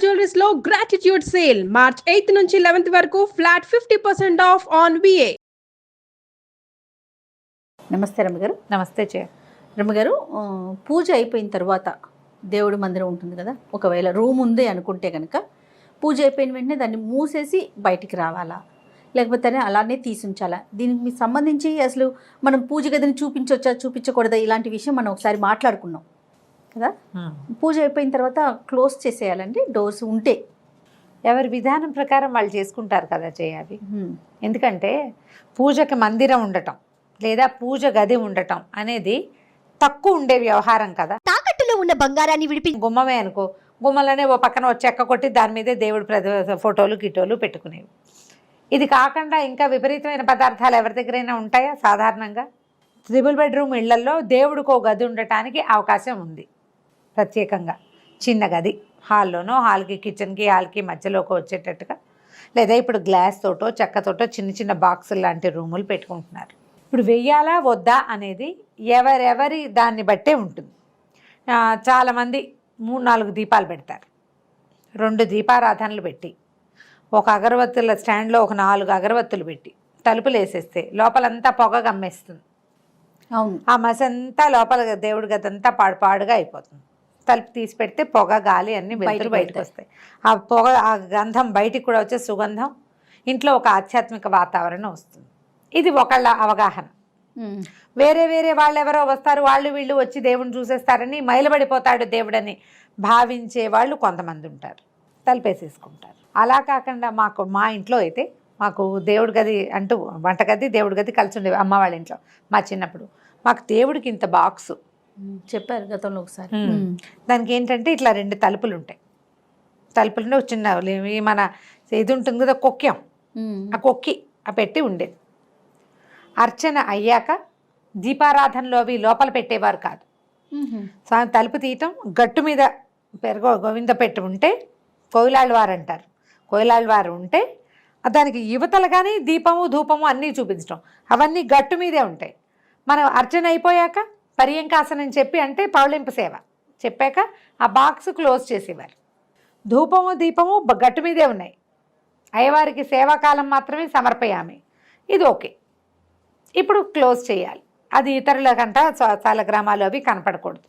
Jewelleries లో gratitude sale March 8 నుంచి 11 వరకు ఫ్లాట్ 50% ఆఫ్ ఆన్ విఏ. నమస్తే రమ్మగారు. నమస్తే రమ్మగారు, పూజ అయిపోయిన తర్వాత దేవుడి మందిరం ఉంటుంది కదా, ఒకవేళ రూమ్ ఉంది అనుకుంటే కనుక పూజ అయిపోయిన వెంటనే దాన్ని మూసేసి బయటికి రావాలా, లేకపోతే అలానే తీసుంచాలా? దీనికి మీకు సంబంధించి అసలు మనం పూజ గదిని చూపించవచ్చా చూపించకూడదా ఇలాంటి విషయం మనం ఒకసారి మాట్లాడుకున్నాం కదా. పూజ అయిపోయిన తర్వాత క్లోజ్ చేసేయాలండి డోర్స్ ఉంటే. ఎవరి విధానం ప్రకారం వాళ్ళు చేసుకుంటారు కదా చేయాలి. ఎందుకంటే పూజకి మందిరం ఉండటం లేదా పూజ గది ఉండటం అనేది తక్కువ ఉండే వ్యవహారం కదా. తాకట్టులో ఉన్న బంగారాన్ని విడిపి గుమ్మమే అనుకో, గుమ్మలోనే ఓ పక్కన ఓ చెక్క కొట్టి దాని మీదే దేవుడి ఫోటోలు గిటోలు పెట్టుకునేవి. ఇది కాకుండా ఇంకా విపరీతమైన పదార్థాలు ఎవరి దగ్గరైనా ఉంటాయా? సాధారణంగా 3 బెడ్రూమ్ ఇళ్లలో దేవుడికి ఓ గది ఉండటానికి అవకాశం ఉంది. ప్రత్యేకంగా చిన్న గది హాల్లోనో, హాల్కి కిచెన్కి హాల్కి మధ్యలోకి వచ్చేటట్టుగా, లేదా ఇప్పుడు గ్లాస్ తోటో చెక్కతోటో చిన్న చిన్న బాక్సులు లాంటి రూములు పెట్టుకుంటున్నారు. ఇప్పుడు వెయ్యాలా వద్దా అనేది ఎవరెవరి దాన్ని బట్టే ఉంటుంది. చాలామంది 3-4 దీపాలు పెడతారు. 2 దీపారాధనలు పెట్టి ఒక అగరవత్తుల స్టాండ్లో ఒక 4 అగరవత్తులు పెట్టి తలుపులు వేసేస్తే లోపలంతా పొగ గమ్మేస్తుంది. అవును, ఆ మసంతా లోపల దేవుడి గదంతా పాడుగా అయిపోతుంది. తలుపు తీసి పెడితే పొగ గాలి అన్నీ బయటకు వస్తాయి. ఆ పొగ, ఆ గంధం బయటికి కూడా వచ్చే సుగంధం ఇంట్లో ఒక ఆధ్యాత్మిక వాతావరణం వస్తుంది. ఇది ఒకళ్ళ అవగాహన. వేరే వేరే వాళ్ళు ఎవరో వస్తారు, వాళ్ళు వీళ్ళు వచ్చి దేవుడిని చూసేస్తారని మైలబడిపోతాడు దేవుడని భావించే వాళ్ళు కొంతమంది ఉంటారు, తలుపేసేసుకుంటారు. అలా కాకుండా మా ఇంట్లో అయితే మాకు దేవుడి గది అంటూ వంటగది దేవుడి గది కలిసి ఉండేవి. అమ్మ వాళ్ళ ఇంట్లో మా చిన్నప్పుడు మాకు దేవుడికి ఇంత బాక్సు చెప్పారు గతంలో ఒకసారి. దానికి ఏంటంటే ఇట్లా 2 తలుపులు ఉంటాయి. తలుపులు చిన్న మన ఇది ఉంటుంది కదా కొక్యం, ఆ కొక్కి పెట్టి ఉండేది. అర్చన అయ్యాక దీపారాధనలో అవి లోపల పెట్టేవారు కాదు. తలుపు తీయటం, గట్టు మీద గోవింద పెట్టి ఉంటే కోయిలాళ్ళవారు అంటారు. కోయిలాళ్ళవారు ఉంటే దానికి యువతల కానీ దీపము ధూపము అన్నీ చూపించడం, అవన్నీ గట్టు మీదే ఉంటాయి. మనం అర్చన అయిపోయాక పర్యంకాసనం చెప్పి అంటే పౌళింపు సేవ చెప్పాక ఆ బాక్స్ క్లోజ్ చేసేవారు. ధూపము దీపము గట్టు మీదే ఉన్నాయి. అయ్యవారికి సేవాకాలం మాత్రమే సమర్పయామి, ఇది ఓకే. ఇప్పుడు క్లోజ్ చేయాలి. అది ఇతరుల కంట చాలా గ్రామాలు అవి కనపడకూడదు.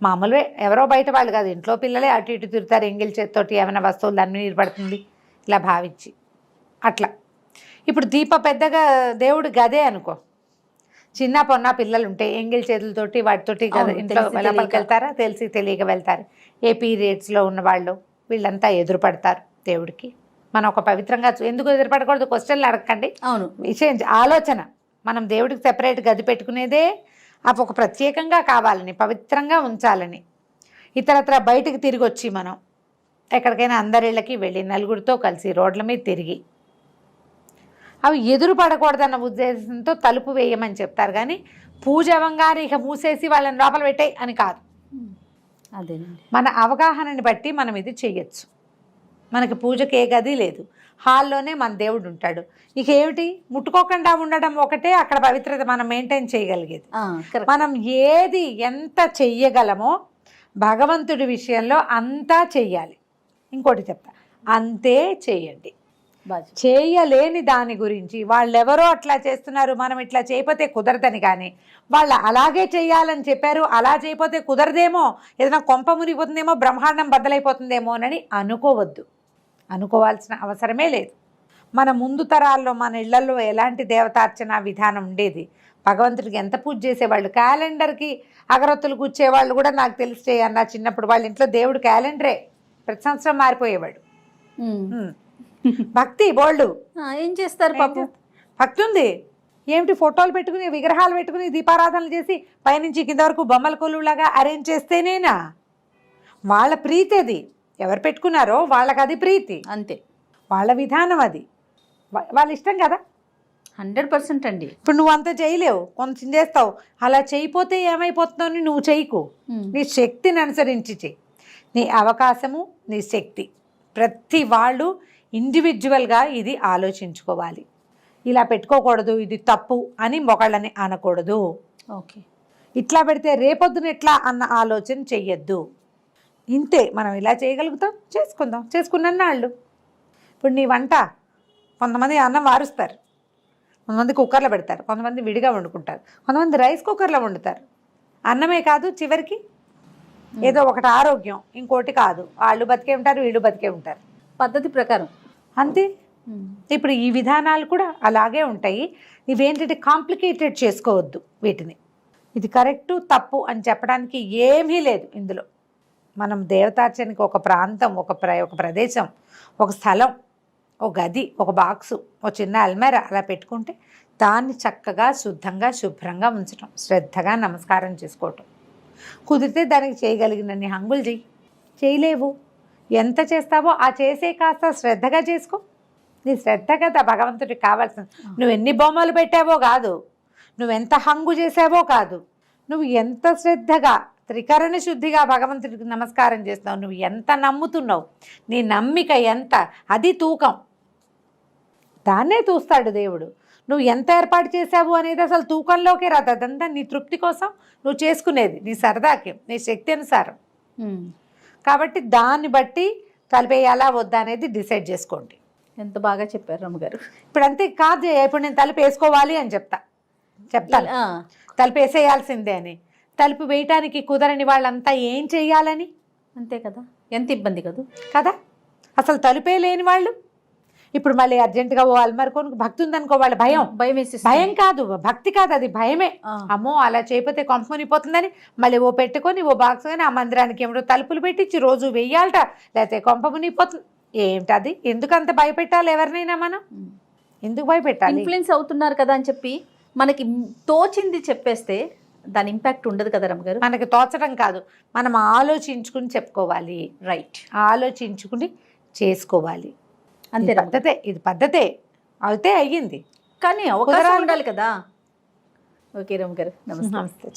మామూలువే, ఎవరో బయట వాళ్ళు కాదు, ఇంట్లో పిల్లలే అటు ఇటు తిరుగుతారు ఎంగిల్ చేతితోటి ఏమైనా వస్తువులు దాని మీద పడుతుంది ఇలా భావించి అట్లా. ఇప్పుడు పెద్దగా దేవుడు గదే అనుకో, చిన్న పొన్న పిల్లలు ఉంటే ఎంగిల్ చేతులతోటి వాటితోటి ఇంట్లో లోపలికి వెళ్తారా, తెలిసి తెలియక వెళ్తారు. ఏ పీరియడ్స్లో ఉన్న వాళ్ళు వీళ్ళంతా ఎదురుపడతారు దేవుడికి. మనం ఒక పవిత్రంగా ఎందుకు ఎదురుపడకూడదు? క్వశ్చన్లు అడగండి. అవును, విషయం ఆలోచన. మనం దేవుడికి సెపరేట్ గది పెట్టుకునేదే అవి ఒక ప్రత్యేకంగా కావాలని, పవిత్రంగా ఉంచాలని. ఇతరత్ర బయటికి తిరిగి వచ్చి మనం ఎక్కడికైనా అందరిళ్ళకి వెళ్ళి నలుగురితో కలిసి రోడ్ల మీద తిరిగి అవి ఎదురు పడకూడదన్న ఉద్దేశంతో తలుపు వేయమని చెప్తారు. కానీ పూజ అవ్వగానే ఇక మూసేసి వాళ్ళని లోపల పెట్టాయి అని కాదు. అదేనండి, మన అవగాహనని బట్టి మనం ఇది చెయ్యొచ్చు. మనకి పూజకి ఏ గది లేదు, హాల్లోనే మన దేవుడు ఉంటాడు. ఇక ఏమిటి, ముట్టుకోకుండా ఉండడం ఒకటే అక్కడ పవిత్రత మనం మెయింటైన్ చేయగలిగేది. మనం ఏది ఎంత చెయ్యగలమో భగవంతుడి విషయంలో అంతా చెయ్యాలి. ఇంకోటి చెప్తా, అంతే చెయ్యండి. చేయలేని దాని గురించి వాళ్ళెవరో అట్లా చేస్తున్నారు, మనం ఇట్లా చేయకపోతే కుదరదని, కానీ వాళ్ళు అలాగే చేయాలని చెప్పారు, అలా చేయకపోతే కుదరదేమో, ఏదైనా కొంప మునిగిపోతుందేమో, బ్రహ్మాండం బద్దలైపోతుందేమో అని అనుకోవద్దు. అనుకోవాల్సిన అవసరమే లేదు. మన ముందు తరాల్లో మన ఇళ్లలో ఎలాంటి దేవతార్చన విధానం ఉండేది, భగవంతుడికి ఎంత పూజ చేసేవాళ్ళు. క్యాలెండర్కి అగరొత్తులు కూర్చేవాళ్ళు కూడా నాకు తెలిసి అన్న చిన్నప్పుడు వాళ్ళ ఇంట్లో దేవుడు క్యాలెండరే ప్రతి సంవత్సరం మారిపోయేవాడు. భక్తి బోల్డు. ఏం చేస్తారు పాపం, భక్తి ఉంది. ఏమిటి, ఫోటోలు పెట్టుకుని విగ్రహాలు పెట్టుకుని దీపారాధనలు చేసి పైనుంచి కింద వరకు బొమ్మల కొలువులాగా అరేంజ్ చేస్తేనేనా వాళ్ళ ప్రీతి? అది ఎవరు పెట్టుకున్నారో వాళ్ళకి అది ప్రీతి, అంతే. వాళ్ళ విధానం అది, వాళ్ళ ఇష్టం కదా. 100% అండి. ఇప్పుడు నువ్వు అంతా చేయలేవు, కొంచెం చేస్తావు. అలా చేయిపోతే ఏమైపోతుందో అని నువ్వు చేయకు. నీ శక్తిని అనుసరించి చెయ్యి. నీ అవకాశము, నీ శక్తి. ప్రతి వాళ్ళు ఇండివిజువల్గా ఇది ఆలోచించుకోవాలి. ఇలా పెట్టుకోకూడదు, ఇది తప్పు అని ఒకళ్ళని అనకూడదు. ఓకే, ఇట్లా పెడితే రేపొద్దున ఎట్లా అన్న ఆలోచన చెయ్యొద్దు. ఇంతే. మనం ఇలా చేయగలుగుతాం, చేసుకుందాం. చేసుకున్నాళ్ళు ఇప్పుడు నీ వంట కొంతమంది అన్నం వారుస్తారు, కొంతమంది కుక్కర్లో పెడతారు, కొంతమంది విడిగా వండుకుంటారు, కొంతమంది రైస్ కుక్కర్లో వండుతారు. అన్నమే కాదు, చివరికి ఏదో ఒకటి ఆరోగ్యం, ఇంకోటి కాదు. వాళ్ళు బతికే ఉంటారు, వీళ్ళు బతికే ఉంటారు, పద్ధతి ప్రకారం అంతే. ఇప్పుడు ఈ విధానాలు కూడా అలాగే ఉంటాయి. ఇవేంటంటే కాంప్లికేటెడ్ చేసుకోవద్దు వీటిని. ఇది కరెక్టు తప్పు అని చెప్పడానికి ఏమీ లేదు ఇందులో. మనం దేవతార్చనకి ఒక ప్రాంతం, ఒక ప్రదేశం, ఒక స్థలం, ఒక గది, ఒక బాక్సు, ఒక చిన్న అల్మేర అలా పెట్టుకుంటే దాన్ని చక్కగా శుద్ధంగా శుభ్రంగా ఉంచటం, శ్రద్ధగా నమస్కారం చేసుకోవటం. కుదిరితే దానికి చేయగలిగినన్ని హంగులు చేయలేవు, ఎంత చేస్తావో ఆ చేసే కాస్త శ్రద్ధగా చేసుకో. నీ శ్రద్ధ కదా భగవంతుడికి కావాల్సింది. నువ్వు ఎన్ని బొమ్మలు పెట్టావో కాదు, నువ్వెంత హంగు చేసావో కాదు, నువ్వు ఎంత శ్రద్ధగా త్రికరణ శుద్ధిగా భగవంతుడికి నమస్కారం చేస్తున్నావు, నువ్వు ఎంత నమ్ముతున్నావు, నీ నమ్మిక ఎంత, అది తూకం. దాన్నే చూస్తాడు దేవుడు. నువ్వు ఎంత ఏర్పాటు చేసావు అనేది అసలు తూకంలోకే రాదు. అదంతా నీ తృప్తి కోసం నువ్వు చేసుకునేది, నీ సరదాకి, నీ శక్తి అనుసారం. కాబట్టి దాన్ని బట్టి తలిపేయాలా వద్దా అనేది డిసైడ్ చేసుకోండి. ఎంత బాగా చెప్పారు రమ్మగారు. ఇప్పుడు అంతే కాదు, ఇప్పుడు నేను తలుపు వేసుకోవాలి అని చెప్తాను, తలుపు వేసేయాల్సిందే అని. తలుపు వేయటానికి కుదరని వాళ్ళంతా ఏం చెయ్యాలని? అంతే కదా, ఎంత ఇబ్బంది కదా. అసలు తలుపే లేని వాళ్ళు ఇప్పుడు మళ్ళీ అర్జెంటుగా ఓ అల్మార్ కొనుక్కు భక్తి ఉందనుకో, వాళ్ళ భయం కాదు, భక్తి కాదు, అది భయమే. అమ్మో అలా చేయకపోతే కొంప మునిగిపోతుందని మళ్ళీ ఓ పెట్టుకొని ఓ బాక్స్ కానీ ఆ మందిరానికి ఏమిటో తలుపులు పెట్టించి రోజు వెయ్యాలట, లేకపోతే కొంప మునిగిపోతుంది. ఏమిటది? ఎందుకు అంత భయపెట్టాలి ఎవరినైనా? మనం ఎందుకు భయపెట్టాలి? ఇన్ఫ్లుయెన్స్ అవుతున్నారు కదా అని చెప్పి మనకి తోచింది చెప్పేస్తే దాని ఇంపాక్ట్ ఉండదు కదా రమ్మగారు. మనకి తోచడం కాదు, మనం ఆలోచించుకుని చెప్పుకోవాలి. రైట్, ఆలోచించుకుని చేసుకోవాలి. అంతే. ఇది పద్ధతే అయితే అయ్యింది, కానీ అవకాశం ఉండాలి కదా. ఓకే రమ్మగారు, నమస్తే. నమస్తే.